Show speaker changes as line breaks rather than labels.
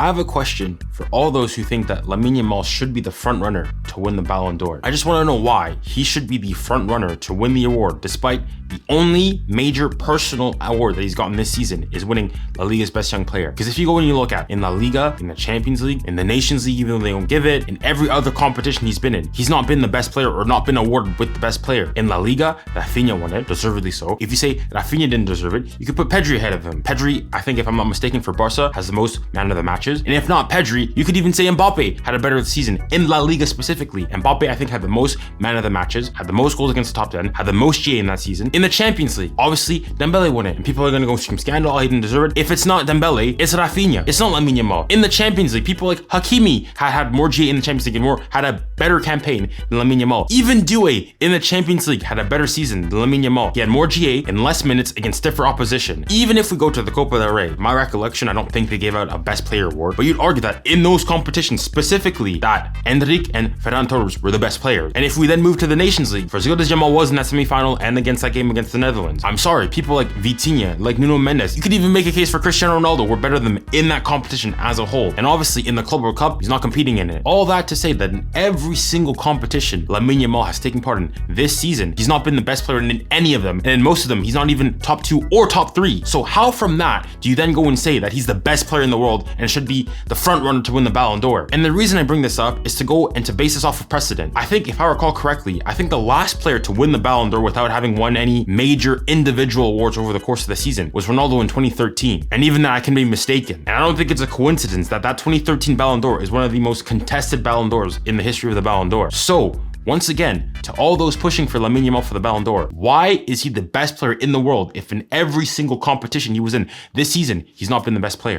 I have a question for all those who think that Lamine Yamal should be the front runner to win the Ballon d'Or. I just want to know why he should be the front runner to win the award, despite the only major personal award that he's gotten this season is winning La Liga's best young player. Because if you go and you look at in La Liga, in the Champions League, in the Nations League, even though they don't give it, in every other competition he's been in, he's not been the best player or not been awarded with the best player. In La Liga, Rafinha won it, deservedly so. If you say Rafinha didn't deserve it, you could put Pedri ahead of him. Pedri, I think if I'm not mistaken, for Barca, has the most man of the matches. And if not Pedri, you could even say Mbappe had a better season in La Liga specifically. Mbappe, I think, had the most man of the matches, had the most goals against the top 10, had the most GA in that season. In the Champions League, obviously, Dembele won it. And people are going to go scream scandal, oh, he didn't deserve it. If it's not Dembele, it's Rafinha. It's not Lamine Yamal. In the Champions League, people like Hakimi had more GA in the Champions League and had a better campaign than Lamine Yamal. Even 𝙀𝙬 in the Champions League had a better season than Lamine Yamal. He had more GA and less minutes against stiffer opposition. Even if we go to the Copa del Rey, my recollection, I don't think they gave out a best player award, but you'd argue that in those competitions specifically, that 𝙀𝙀 and Ferran Torres were the best players. And if we then move to the Nations League, for as good as Yamal was in that semi-final and against that game against the Netherlands, I'm sorry, people like Vitinha, like Nuno Mendes, you could even make a case for Cristiano Ronaldo were better than them in that competition as a whole. And obviously in the Club World Cup, he's not competing in it. All that to say that in every single competition Lamine Yamal has taken part in this season, he's not been the best player in any of them. And in most of them, he's not even top 2 or top 3. So how from that do you then go and say that he's the best player in the world and should be the front runner to win the Ballon d'Or? And the reason I bring this up is to go and to base this off of precedent. I think, if I recall correctly, I think the last player to win the Ballon d'Or without having won any major individual awards over the course of the season was Ronaldo in 2013. And even that, I can be mistaken. And I don't think it's a coincidence that that 2013 Ballon d'Or is one of the most contested Ballon d'Ors in the history of the Ballon d'Or. So, once again, to all those pushing for Lamine Yamal for the Ballon d'Or, why is he the best player in the world if in every single competition he was in this season, he's not been the best player?